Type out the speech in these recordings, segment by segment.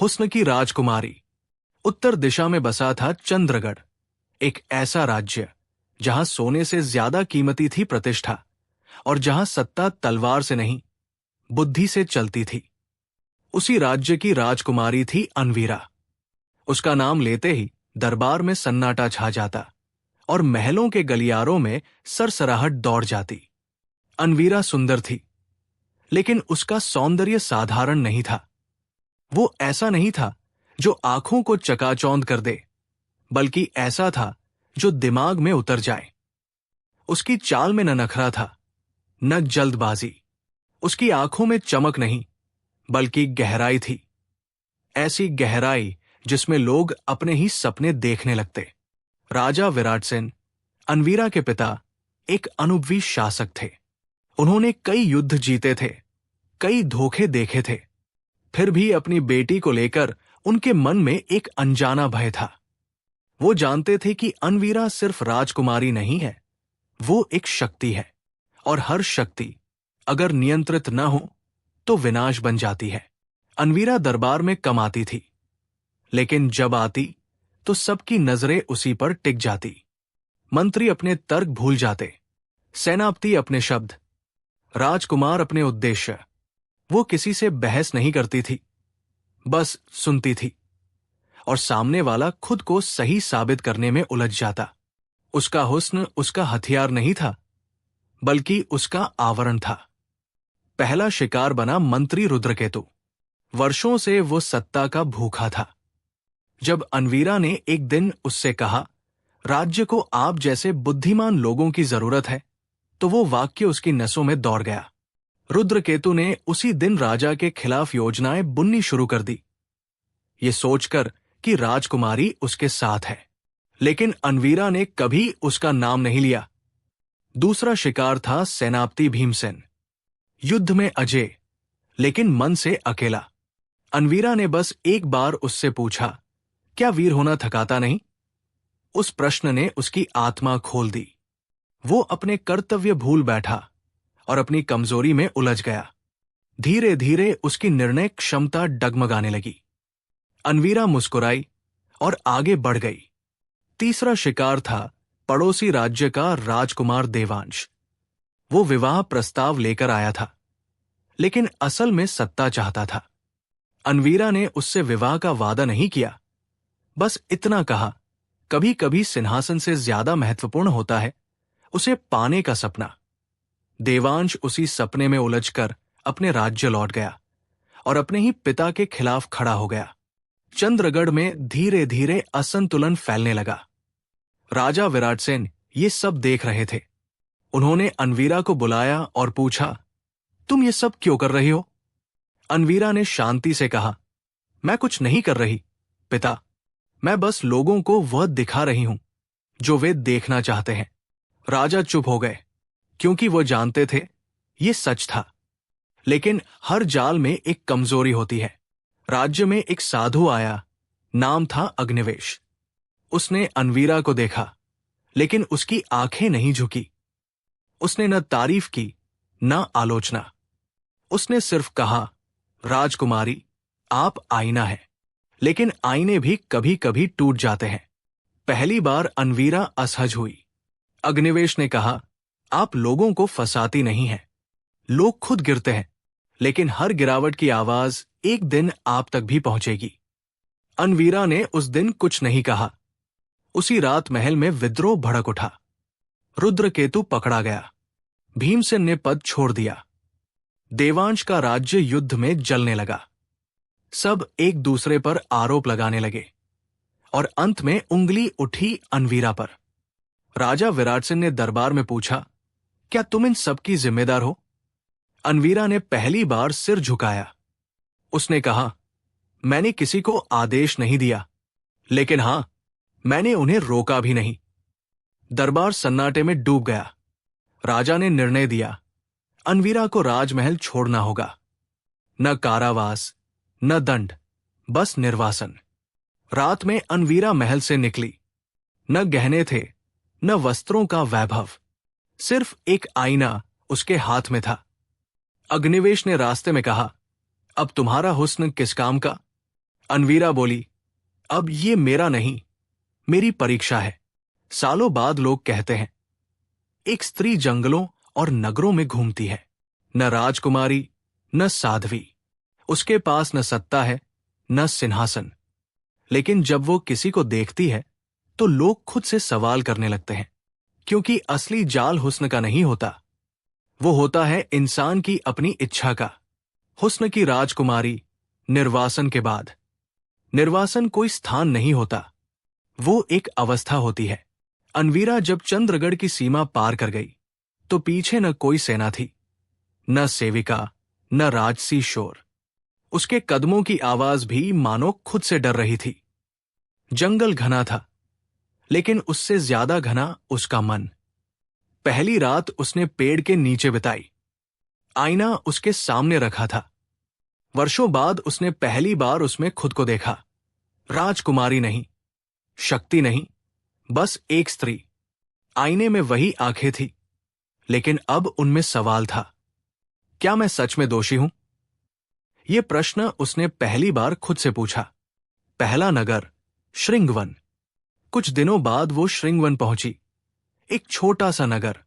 हुस्न की राजकुमारी। उत्तर दिशा में बसा था चंद्रगढ़, एक ऐसा राज्य जहां सोने से ज्यादा कीमती थी प्रतिष्ठा, और जहां सत्ता तलवार से नहीं, बुद्धि से चलती थी। उसी राज्य की राजकुमारी थी अनवीरा। उसका नाम लेते ही दरबार में सन्नाटा छा जाता और महलों के गलियारों में सरसराहट दौड़ जाती। अनवीरा सुंदर थी, लेकिन उसका सौंदर्य साधारण नहीं था। वो ऐसा नहीं था जो आंखों को चकाचौंध कर दे, बल्कि ऐसा था जो दिमाग में उतर जाए। उसकी चाल में न नखरा था, न जल्दबाजी। उसकी आंखों में चमक नहीं, बल्कि गहराई थी। ऐसी गहराई जिसमें लोग अपने ही सपने देखने लगते। राजा विराटसेन, अनवीरा के पिता, एक अनुभवी शासक थे। उन्होंने कई युद्ध जीते थे, कई धोखे देखे थे। फिर भी अपनी बेटी को लेकर उनके मन में एक अनजाना भय था। वो जानते थे कि अनवीरा सिर्फ राजकुमारी नहीं है, वो एक शक्ति है, और हर शक्ति अगर नियंत्रित न हो तो विनाश बन जाती है। अनवीरा दरबार में कम आती थी, लेकिन जब आती तो सबकी नजरें उसी पर टिक जाती। मंत्री अपने तर्क भूल जाते, सेनापति अपने शब्द, राजकुमार अपने उद्देश्य। वो किसी से बहस नहीं करती थी, बस सुनती थी, और सामने वाला खुद को सही साबित करने में उलझ जाता। उसका हुस्न उसका हथियार नहीं था, बल्कि उसका आवरण था। पहला शिकार बना मंत्री रुद्रकेतु। वर्षों से वो सत्ता का भूखा था। जब अनवीरा ने एक दिन उससे कहा, राज्य को आप जैसे बुद्धिमान लोगों की जरूरत है, तो वो वाक्य उसकी नसों में दौड़ गया। रुद्रकेतु ने उसी दिन राजा के खिलाफ योजनाएं बुननी शुरू कर दी, ये सोचकर कि राजकुमारी उसके साथ है। लेकिन अनवीरा ने कभी उसका नाम नहीं लिया। दूसरा शिकार था सेनापति भीमसेन। युद्ध में अजय, लेकिन मन से अकेला। अनवीरा ने बस एक बार उससे पूछा, क्या वीर होना थकाता नहीं? उस प्रश्न ने उसकी आत्मा खोल दी। वो अपने कर्तव्य भूल बैठा और अपनी कमजोरी में उलझ गया। धीरे धीरे उसकी निर्णय क्षमता डगमगाने लगी। अनवीरा मुस्कुराई और आगे बढ़ गई। तीसरा शिकार था पड़ोसी राज्य का राजकुमार देवांश। वो विवाह प्रस्ताव लेकर आया था, लेकिन असल में सत्ता चाहता था। अनवीरा ने उससे विवाह का वादा नहीं किया, बस इतना कहा, कभी कभी सिंहासन से ज्यादा महत्वपूर्ण होता है उसे पाने का सपना। देवांश उसी सपने में उलझकर अपने राज्य लौट गया और अपने ही पिता के खिलाफ खड़ा हो गया। चंद्रगढ़ में धीरे धीरे असंतुलन फैलने लगा। राजा विराटसेन ये सब देख रहे थे। उन्होंने अनवीरा को बुलाया और पूछा, तुम ये सब क्यों कर रही हो? अनवीरा ने शांति से कहा, मैं कुछ नहीं कर रही पिता, मैं बस लोगों को वह दिखा रही हूं जो वे देखना चाहते हैं। राजा चुप हो गए, क्योंकि वो जानते थे ये सच था। लेकिन हर जाल में एक कमजोरी होती है। राज्य में एक साधु आया, नाम था अग्निवेश। उसने अनवीरा को देखा, लेकिन उसकी आंखें नहीं झुकी। उसने न तारीफ की, न आलोचना। उसने सिर्फ कहा, राजकुमारी, आप आईना है, लेकिन आईने भी कभी कभी टूट जाते हैं। पहली बार अनवीरा असहज हुई। अग्निवेश ने कहा, आप लोगों को फंसाती नहीं हैं। लोग खुद गिरते हैं, लेकिन हर गिरावट की आवाज एक दिन आप तक भी पहुंचेगी। अनवीरा ने उस दिन कुछ नहीं कहा। उसी रात महल में विद्रोह भड़क उठा। रुद्रकेतु पकड़ा गया। भीमसेन ने पद छोड़ दिया। देवांश का राज्य युद्ध में जलने लगा। सब एक दूसरे पर आरोप लगाने लगे, और अंत में उंगली उठी अनवीरा पर। राजा विराटसेन ने दरबार में पूछा, क्या तुम इन सब की जिम्मेदार हो? अनवीरा ने पहली बार सिर झुकाया। उसने कहा, मैंने किसी को आदेश नहीं दिया, लेकिन हां, मैंने उन्हें रोका भी नहीं। दरबार सन्नाटे में डूब गया। राजा ने निर्णय दिया, अनवीरा को राजमहल छोड़ना होगा। न कारावास, न दंड, बस निर्वासन। रात में अनवीरा महल से निकली। न गहने थे, न वस्त्रों का वैभव, सिर्फ एक आईना उसके हाथ में था। अग्निवेश ने रास्ते में कहा, अब तुम्हारा हुस्न किस काम का? अनवीरा बोली, अब ये मेरा नहीं, मेरी परीक्षा है। सालों बाद लोग कहते हैं, एक स्त्री जंगलों और नगरों में घूमती है, न राजकुमारी न साध्वी, उसके पास न सत्ता है न सिंहासन। लेकिन जब वो किसी को देखती है तो लोग खुद से सवाल करने लगते हैं, क्योंकि असली जाल हुस्न का नहीं होता, वो होता है इंसान की अपनी इच्छा का। हुस्न की राजकुमारी निर्वासन के बाद। निर्वासन कोई स्थान नहीं होता, वो एक अवस्था होती है। अनवीरा जब चंद्रगढ़ की सीमा पार कर गई तो पीछे न कोई सेना थी, न सेविका न राजसी शोर। उसके कदमों की आवाज भी मानो खुद से डर रही थी। जंगल घना था, लेकिन उससे ज्यादा घना उसका मन। पहली रात उसने पेड़ के नीचे बिताई। आईना उसके सामने रखा था। वर्षों बाद उसने पहली बार उसमें खुद को देखा। राजकुमारी नहीं, शक्ति नहीं, बस एक स्त्री। आईने में वही आंखें थी, लेकिन अब उनमें सवाल था, क्या मैं सच में दोषी हूं? यह प्रश्न उसने पहली बार खुद से पूछा। पहला नगर श्रृंगवन। कुछ दिनों बाद वो श्रृंगवन पहुंची, एक छोटा सा नगर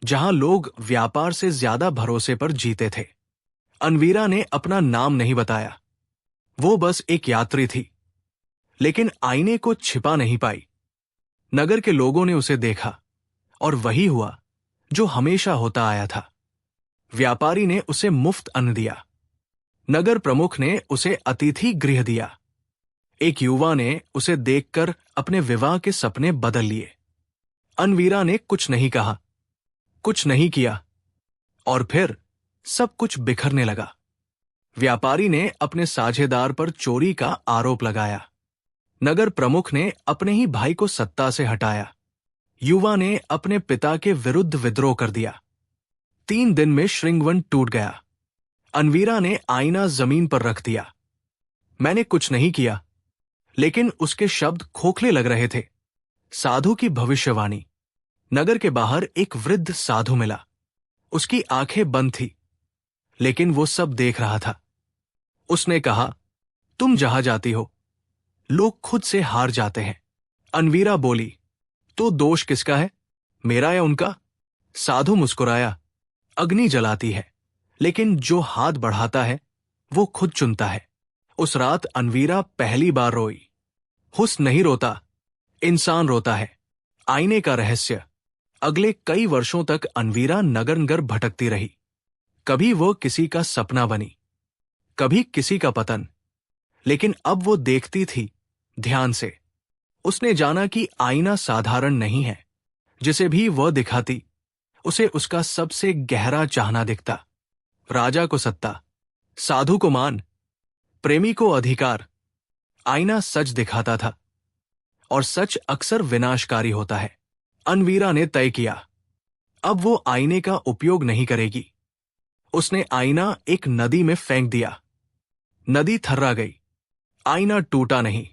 जहां लोग व्यापार से ज्यादा भरोसे पर जीते थे। अनवीरा ने अपना नाम नहीं बताया, वो बस एक यात्री थी, लेकिन आईने को छिपा नहीं पाई। नगर के लोगों ने उसे देखा, और वही हुआ जो हमेशा होता आया था। व्यापारी ने उसे मुफ्त अन्न दिया, नगर प्रमुख ने उसे अतिथि गृह दिया, एक युवा ने उसे देखकर अपने विवाह के सपने बदल लिए। अनवीरा ने कुछ नहीं कहा, कुछ नहीं किया, और फिर सब कुछ बिखरने लगा। व्यापारी ने अपने साझेदार पर चोरी का आरोप लगाया, नगर प्रमुख ने अपने ही भाई को सत्ता से हटाया, युवा ने अपने पिता के विरुद्ध विद्रोह कर दिया। 3 दिन में श्रृंगवन टूट गया। अनवीरा ने आईना जमीन पर रख दिया। मैंने कुछ नहीं किया, लेकिन उसके शब्द खोखले लग रहे थे। साधु की भविष्यवाणी। नगर के बाहर एक वृद्ध साधु मिला। उसकी आंखें बंद थी, लेकिन वो सब देख रहा था। उसने कहा, तुम जहां जाती हो, लोग खुद से हार जाते हैं। अनवीरा बोली, तो दोष किसका है, मेरा या उनका? साधु मुस्कुराया, अग्नि जलाती है, लेकिन जो हाथ बढ़ाता है वो खुद चुनता है। उस रात अनवीरा पहली बार रोई। हुस्न नहीं रोता, इंसान रोता है। आईने का रहस्य। अगले कई वर्षों तक अनवीरा नगर नगर भटकती रही। कभी वो किसी का सपना बनी, कभी किसी का पतन, लेकिन अब वो देखती थी ध्यान से। उसने जाना कि आईना साधारण नहीं है। जिसे भी वह दिखाती, उसे उसका सबसे गहरा चाहना दिखता। राजा को सत्ता, साधु को मान, प्रेमी को अधिकार। आईना सच दिखाता था, और सच अक्सर विनाशकारी होता है। अनवीरा ने तय किया, अब वो आईने का उपयोग नहीं करेगी। उसने आईना एक नदी में फेंक दिया। नदी थर्रा गई, आईना टूटा नहीं।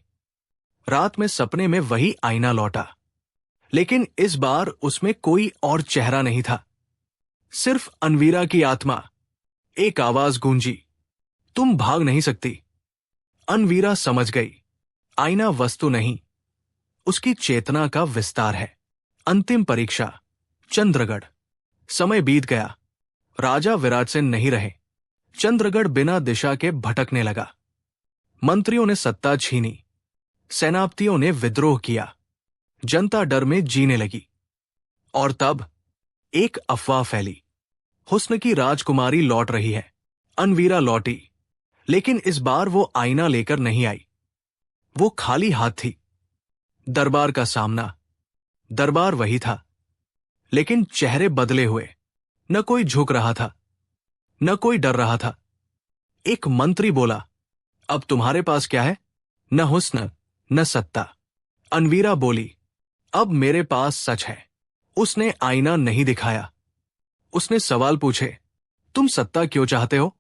रात में सपने में वही आईना लौटा, लेकिन इस बार उसमें कोई और चेहरा नहीं था, सिर्फ अनवीरा की आत्मा। एक आवाज गूंजी, तुम भाग नहीं सकती। अनवीरा समझ गई, आईना वस्तु नहीं, उसकी चेतना का विस्तार है। अंतिम परीक्षा, चंद्रगढ़। समय बीत गया। राजा विराट सिंह नहीं रहे। चंद्रगढ़ बिना दिशा के भटकने लगा। मंत्रियों ने सत्ता छीनी, सेनापतियों ने विद्रोह किया, जनता डर में जीने लगी। और तब एक अफवाह फैली, हुस्न की राजकुमारी लौट रही है। अनवीरा लौटी, लेकिन इस बार वो आईना लेकर नहीं आई। वो खाली हाथ थी। दरबार का सामना। दरबार वही था, लेकिन चेहरे बदले हुए। न कोई झुक रहा था, न कोई डर रहा था। एक मंत्री बोला, अब तुम्हारे पास क्या है? न हुस्न न सत्ता। अनवीरा बोली, अब मेरे पास सच है। उसने आईना नहीं दिखाया। उसने सवाल पूछे, तुम सत्ता क्यों चाहते हो?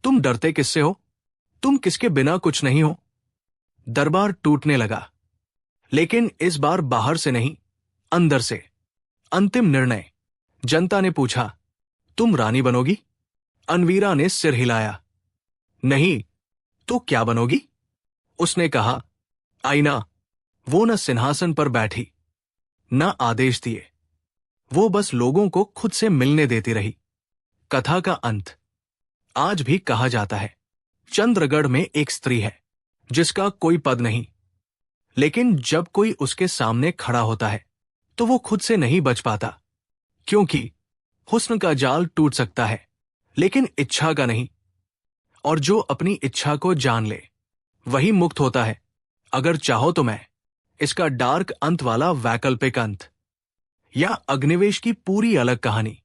तुम डरते किससे हो? तुम किसके बिना कुछ नहीं हो? दरबार टूटने लगा, लेकिन इस बार बाहर से नहीं, अंदर से। अंतिम निर्णय। जनता ने पूछा, तुम रानी बनोगी? अनवीरा ने सिर हिलाया, नहीं। तो क्या बनोगी? उसने कहा, आईना, वो न सिंहासन पर बैठी, न आदेश दिए, वो बस लोगों को खुद से मिलने देती रही। कथा का अंत। आज भी कहा जाता है, चंद्रगढ़ में एक स्त्री है जिसका कोई पद नहीं, लेकिन जब कोई उसके सामने खड़ा होता है तो वो खुद से नहीं बच पाता, क्योंकि हुस्न का जाल टूट सकता है लेकिन इच्छा का नहीं। और जो अपनी इच्छा को जान ले वही मुक्त होता है। अगर चाहो तो मैं इसका डार्क अंत वाला वैकल्पिक अंत, या अग्निवेश की पूरी अलग कहानी,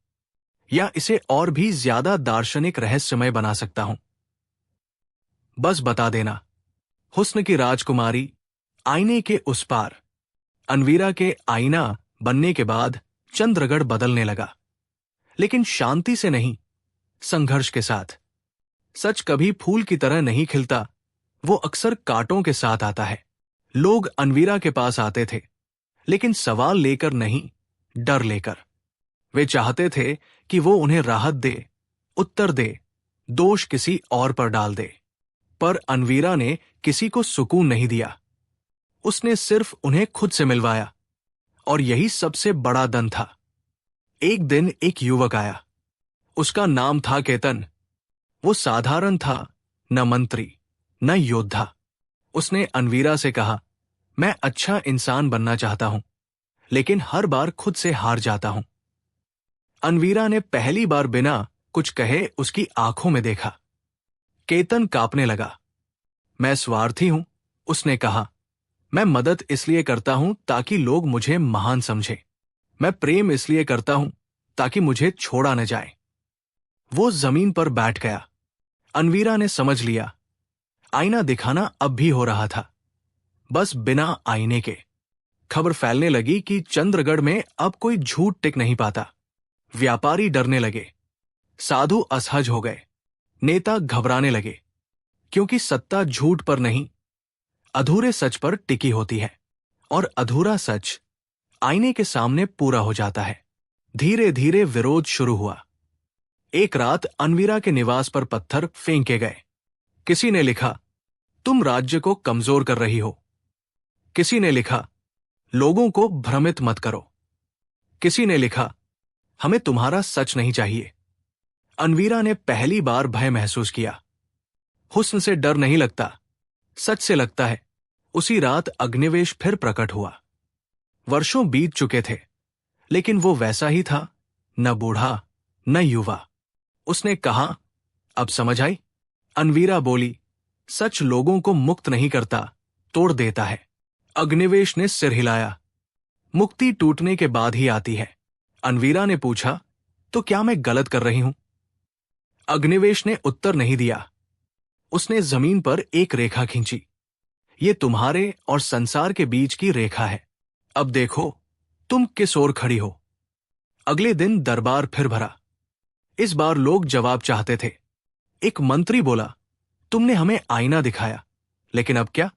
या इसे और भी ज्यादा दार्शनिक रहस्यमय बना सकता हूं। बस बता देना। हुस्न की राजकुमारी आईने के उस पार। अनवीरा के आईना बनने के बाद चंद्रगढ़ बदलने लगा, लेकिन शांति से नहीं, संघर्ष के साथ। सच कभी फूल की तरह नहीं खिलता, वो अक्सर कांटों के साथ आता है। लोग अनवीरा के पास आते थे, लेकिन सवाल लेकर नहीं, डर लेकर। वे चाहते थे कि वो उन्हें राहत दे, उत्तर दे, दोष किसी और पर डाल दे। पर अनवीरा ने किसी को सुकून नहीं दिया। उसने सिर्फ उन्हें खुद से मिलवाया, और यही सबसे बड़ा दन था। एक दिन एक युवक आया। उसका नाम था केतन। वो साधारण था, न मंत्री न योद्धा। उसने अनवीरा से कहा, मैं अच्छा इंसान बनना चाहता हूं, लेकिन हर बार खुद से हार जाता हूं। अनवीरा ने पहली बार बिना कुछ कहे उसकी आंखों में देखा। केतन कांपने लगा। मैं स्वार्थी हूं, उसने कहा। मैं मदद इसलिए करता हूं ताकि लोग मुझे महान समझें। मैं प्रेम इसलिए करता हूं ताकि मुझे छोड़ा न जाए। वो जमीन पर बैठ गया। अनवीरा ने समझ लिया, आईना दिखाना अब भी हो रहा था, बस बिना आईने के। खबर फैलने लगी कि चंद्रगढ़ में अब कोई झूठ टिक नहीं पाता। व्यापारी डरने लगे, साधु असहज हो गए, नेता घबराने लगे, क्योंकि सत्ता झूठ पर नहीं, अधूरे सच पर टिकी होती है, और अधूरा सच आईने के सामने पूरा हो जाता है। धीरे धीरे विरोध शुरू हुआ। एक रात अनवीरा के निवास पर पत्थर फेंके गए। किसी ने लिखा, तुम राज्य को कमजोर कर रही हो। किसी ने लिखा, लोगों को भ्रमित मत करो। किसी ने लिखा, हमें तुम्हारा सच नहीं चाहिए। अनवीरा ने पहली बार भय महसूस किया। हुस्न से डर नहीं लगता, सच से लगता है। उसी रात अग्निवेश फिर प्रकट हुआ। वर्षों बीत चुके थे, लेकिन वो वैसा ही था, न बूढ़ा न युवा। उसने कहा, अब समझ आई? अनवीरा बोली, सच लोगों को मुक्त नहीं करता, तोड़ देता है। अग्निवेश ने सिर हिलाया। मुक्ति टूटने के बाद ही आती है। अनवीरा ने पूछा, तो क्या मैं गलत कर रही हूं? अग्निवेश ने उत्तर नहीं दिया। उसने जमीन पर एक रेखा खींची। ये तुम्हारे और संसार के बीच की रेखा है। अब देखो तुम किस ओर खड़ी हो। अगले दिन दरबार फिर भरा। इस बार लोग जवाब चाहते थे। एक मंत्री बोला, तुमने हमें आईना दिखाया, लेकिन अब क्या?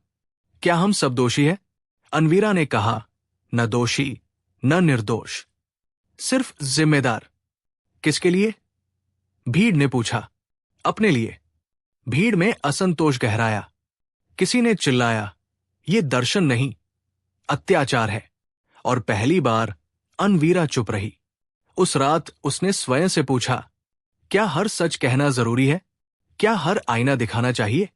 क्या हम सब दोषी हैं? अनवीरा ने कहा, न दोषी न निर्दोष, सिर्फ जिम्मेदार। किसके लिए? भीड़ ने पूछा। अपने लिए। भीड़ में असंतोष गहराया। किसी ने चिल्लाया, ये दर्शन नहीं, अत्याचार है। और पहली बार अनवीरा चुप रही। उस रात उसने स्वयं से पूछा, क्या हर सच कहना जरूरी है? क्या हर आईना दिखाना चाहिए?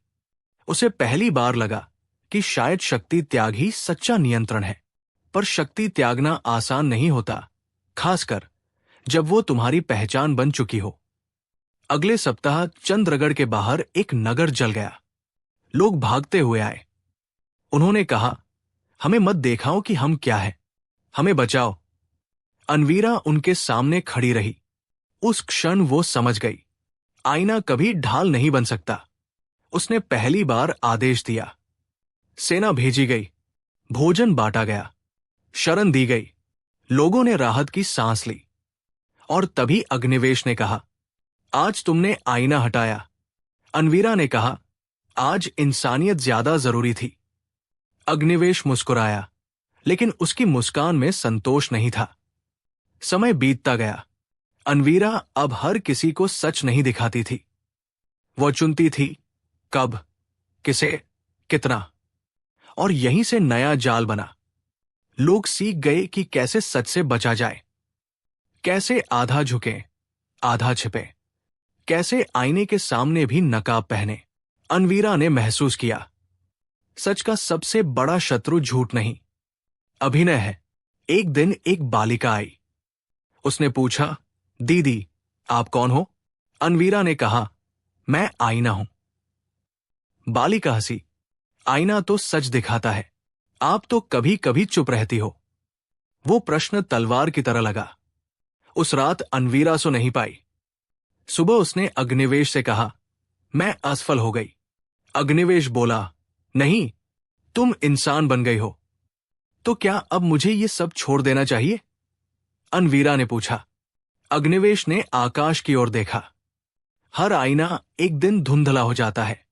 उसे पहली बार लगा कि शायद शक्ति त्याग ही सच्चा नियंत्रण है। पर शक्ति त्यागना आसान नहीं होता, खासकर जब वो तुम्हारी पहचान बन चुकी हो। अगले सप्ताह चंद्रगढ़ के बाहर एक नगर जल गया। लोग भागते हुए आए। उन्होंने कहा, हमें मत दिखाओ कि हम क्या है, हमें बचाओ। अनवीरा उनके सामने खड़ी रही। उस क्षण वो समझ गई, आईना कभी ढाल नहीं बन सकता। उसने पहली बार आदेश दिया। सेना भेजी गई, भोजन बांटा गया, शरण दी गई। लोगों ने राहत की सांस ली। और तभी अग्निवेश ने कहा, आज तुमने आईना हटाया। अनवीरा ने कहा, आज इंसानियत ज्यादा जरूरी थी। अग्निवेश मुस्कुराया, लेकिन उसकी मुस्कान में संतोष नहीं था। समय बीतता गया। अनवीरा अब हर किसी को सच नहीं दिखाती थी। वो चुनती थी, कब, किसे, कितना। और यहीं से नया जाल बना। लोग सीख गए कि कैसे सच से बचा जाए, कैसे आधा झुके आधा छिपे, कैसे आईने के सामने भी नकाब पहने। अनवीरा ने महसूस किया, सच का सबसे बड़ा शत्रु झूठ नहीं, अभिनय है। एक दिन एक बालिका आई। उसने पूछा, दीदी आप कौन हो? अनवीरा ने कहा, मैं आईना हूं। बालिका हंसी, आईना तो सच दिखाता है, आप तो कभी कभी चुप रहती हो। वो प्रश्न तलवार की तरह लगा। उस रात अनवीरा सो नहीं पाई। सुबह उसने अग्निवेश से कहा, मैं असफल हो गई। अग्निवेश बोला, नहीं, तुम इंसान बन गई हो। तो क्या अब मुझे ये सब छोड़ देना चाहिए? अनवीरा ने पूछा। अग्निवेश ने आकाश की ओर देखा। हर आईना एक दिन धुंधला हो जाता है।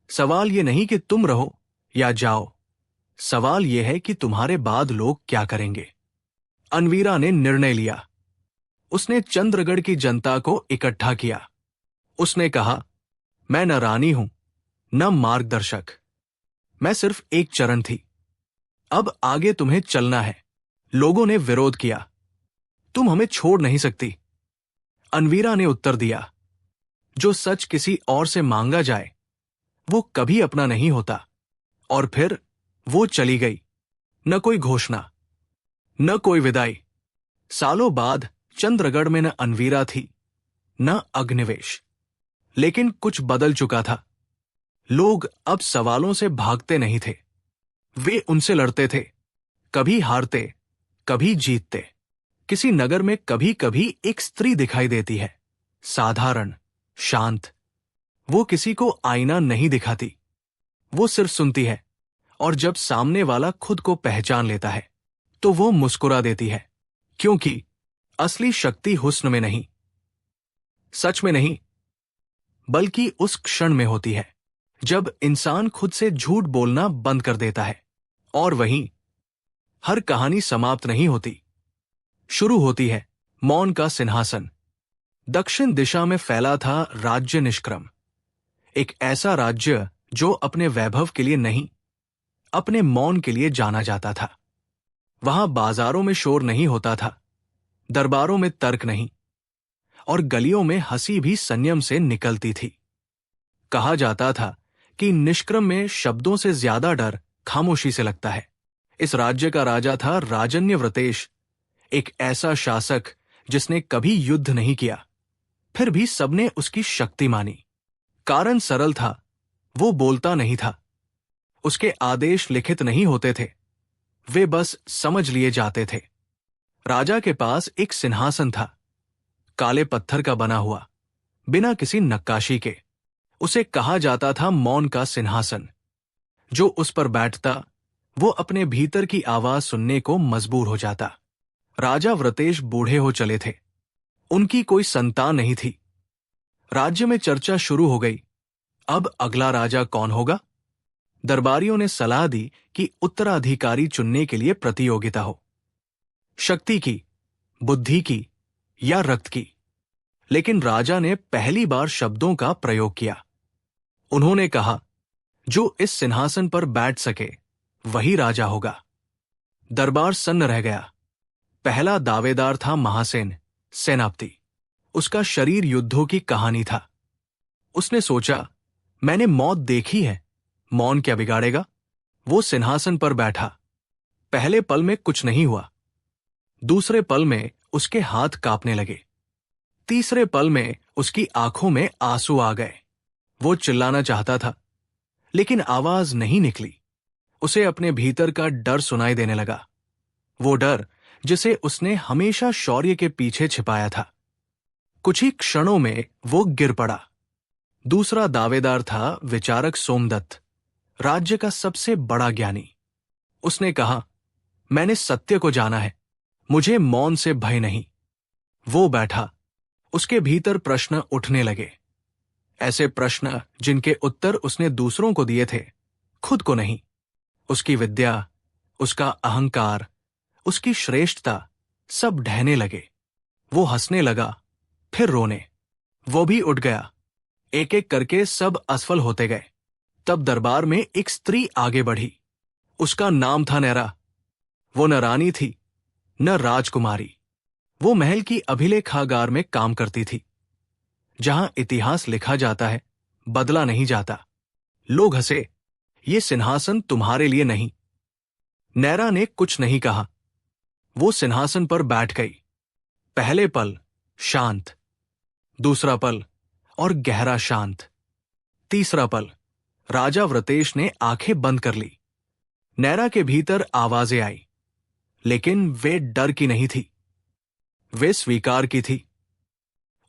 सवाल ये नहीं कि तुम रहो या जाओ, सवाल यह है कि तुम्हारे बाद लोग क्या करेंगे। अनवीरा ने निर्णय लिया। उसने चंद्रगढ़ की जनता को इकट्ठा किया। उसने कहा, मैं न रानी हूं न मार्गदर्शक, मैं सिर्फ एक चरण थी। अब आगे तुम्हें चलना है। लोगों ने विरोध किया, तुम हमें छोड़ नहीं सकती। अनवीरा ने उत्तर दिया, जो सच किसी और से मांगा जाए वो कभी अपना नहीं होता। और फिर वो चली गई। न कोई घोषणा, न कोई विदाई। सालों बाद चंद्रगढ़ में न अनवीरा थी न अग्निवेश, लेकिन कुछ बदल चुका था। लोग अब सवालों से भागते नहीं थे, वे उनसे लड़ते थे। कभी हारते, कभी जीतते। किसी नगर में कभी कभी एक स्त्री दिखाई देती है, साधारण, शांत। वो किसी को आईना नहीं दिखाती, वो सिर्फ सुनती है। और जब सामने वाला खुद को पहचान लेता है तो वो मुस्कुरा देती है, क्योंकि असली शक्ति हुस्न में नहीं, सच में नहीं, बल्कि उस क्षण में होती है जब इंसान खुद से झूठ बोलना बंद कर देता है। और वहीं हर कहानी समाप्त नहीं होती, शुरू होती है। मौन का सिंहासन। दक्षिण दिशा में फैला था राज्य निष्क्रम, एक ऐसा राज्य जो अपने वैभव के लिए नहीं, अपने मौन के लिए जाना जाता था। वहां बाजारों में शोर नहीं होता था, दरबारों में तर्क नहीं, और गलियों में हंसी भी संयम से निकलती थी। कहा जाता था कि निष्क्रम में शब्दों से ज्यादा डर खामोशी से लगता है। इस राज्य का राजा था राजन्यव्रतेश, एक ऐसा शासक जिसने कभी युद्ध नहीं किया, फिर भी सबने उसकी शक्ति मानी। कारण सरल था, वो बोलता नहीं था, उसके आदेश लिखित नहीं होते थे, वे बस समझ लिए जाते थे। राजा के पास एक सिंहासन था, काले पत्थर का बना हुआ, बिना किसी नक्काशी के। उसे कहा जाता था मौन का सिंहासन। जो उस पर बैठता वो अपने भीतर की आवाज सुनने को मजबूर हो जाता। राजा व्रतेश बूढ़े हो चले थे, उनकी कोई संतान नहीं थी। राज्य में चर्चा शुरू हो गई, अब अगला राजा कौन होगा? दरबारियों ने सलाह दी कि उत्तराधिकारी चुनने के लिए प्रतियोगिता हो, शक्ति की, बुद्धि की या रक्त की। लेकिन राजा ने पहली बार शब्दों का प्रयोग किया। उन्होंने कहा, जो इस सिंहासन पर बैठ सके वही राजा होगा। दरबार सन्न रह गया। पहला दावेदार था महासेन, सेनापति। उसका शरीर युद्धों की कहानी था। उसने सोचा, मैंने मौत देखी है, मौन क्या बिगाड़ेगा? वो सिंहासन पर बैठा। पहले पल में कुछ नहीं हुआ, दूसरे पल में उसके हाथ कांपने लगे, तीसरे पल में उसकी आंखों में आंसू आ गए। वो चिल्लाना चाहता था, लेकिन आवाज नहीं निकली। उसे अपने भीतर का डर सुनाई देने लगा, वो डर जिसे उसने हमेशा शौर्य के पीछे छिपाया था। कुछ ही क्षणों में वो गिर पड़ा। दूसरा दावेदार था विचारक सोमदत्त, राज्य का सबसे बड़ा ज्ञानी। उसने कहा, मैंने सत्य को जाना है, मुझे मौन से भय नहीं। वो बैठा, उसके भीतर प्रश्न उठने लगे, ऐसे प्रश्न जिनके उत्तर उसने दूसरों को दिए थे, खुद को नहीं। उसकी विद्या, उसका अहंकार, उसकी श्रेष्ठता सब ढहने लगे। वो हंसने लगा, फिर रोने। वो भी उठ गया। एक एक करके सब असफल होते गए। तब दरबार में एक स्त्री आगे बढ़ी। उसका नाम था नैरा। वो न रानी थी न राजकुमारी। वो महल की अभिलेखागार में काम करती थी, जहां इतिहास लिखा जाता है, बदला नहीं जाता। लोग हंसे, ये सिंहासन तुम्हारे लिए नहीं। नैरा ने कुछ नहीं कहा। वो सिंहासन पर बैठ गई। पहले पल शांत, दूसरा पल और गहरा शांत, तीसरा पल राजा व्रतेश ने आंखें बंद कर ली। नैरा के भीतर आवाजें आई, लेकिन वे डर की नहीं थी, वे स्वीकार की थी।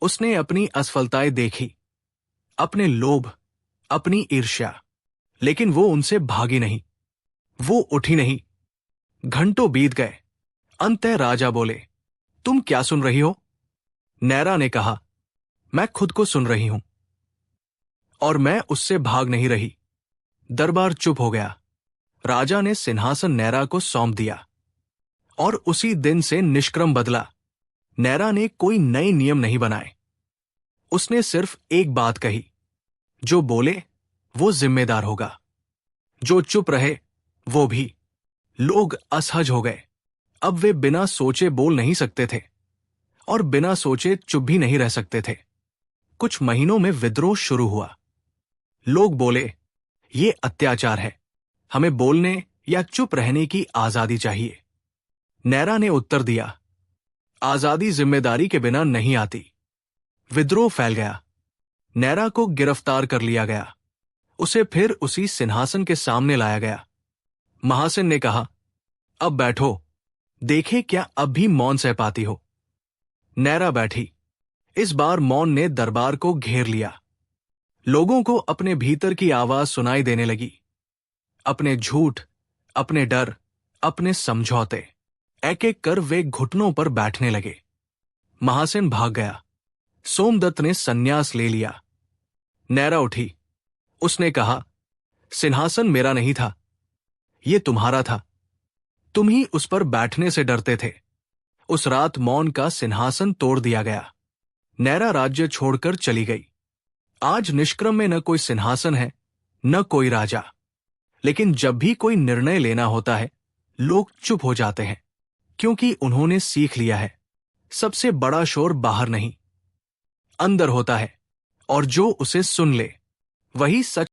उसने अपनी असफलताएं देखी, अपने लोभ, अपनी ईर्ष्या, लेकिन वो उनसे भागी नहीं, वो उठी नहीं। घंटों बीत गए। अंततः राजा बोले, तुम क्या सुन रही हो? नैरा ने कहा, मैं खुद को सुन रही हूं, और मैं उससे भाग नहीं रही। दरबार चुप हो गया। राजा ने सिंहासन नैरा को सौंप दिया, और उसी दिन से निष्क्रम बदला। नैरा ने कोई नए नियम नहीं बनाए। उसने सिर्फ एक बात कही, जो बोले वो जिम्मेदार होगा, जो चुप रहे वो भी। लोग असहज हो गए। अब वे बिना सोचे बोल नहीं सकते थे, और बिना सोचे चुप भी नहीं रह सकते थे। कुछ महीनों में विद्रोह शुरू हुआ। लोग बोले, ये अत्याचार है, हमें बोलने या चुप रहने की आजादी चाहिए। नैरा ने उत्तर दिया, आजादी जिम्मेदारी के बिना नहीं आती। विद्रोह फैल गया। नैरा को गिरफ्तार कर लिया गया। उसे फिर उसी सिंहासन के सामने लाया गया। महासेन ने कहा, अब बैठो, देखे क्या अब भी मौन सह पाती हो। नैरा बैठी। इस बार मौन ने दरबार को घेर लिया। लोगों को अपने भीतर की आवाज सुनाई देने लगी, अपने झूठ, अपने डर, अपने समझौते। एक एक कर वे घुटनों पर बैठने लगे। महासेन भाग गया। सोमदत्त ने संन्यास ले लिया। नैरा उठी। उसने कहा, सिंहासन मेरा नहीं था, ये तुम्हारा था। तुम ही उस पर बैठने से डरते थे। उस रात मौन का सिंहासन तोड़ दिया गया। नैरा राज्य छोड़कर चली गई। आज निष्क्रम में न कोई सिंहासन है, न कोई राजा। लेकिन जब भी कोई निर्णय लेना होता है, लोग चुप हो जाते हैं, क्योंकि उन्होंने सीख लिया है, सबसे बड़ा शोर बाहर नहीं, अंदर होता है, और जो उसे सुन ले वही सच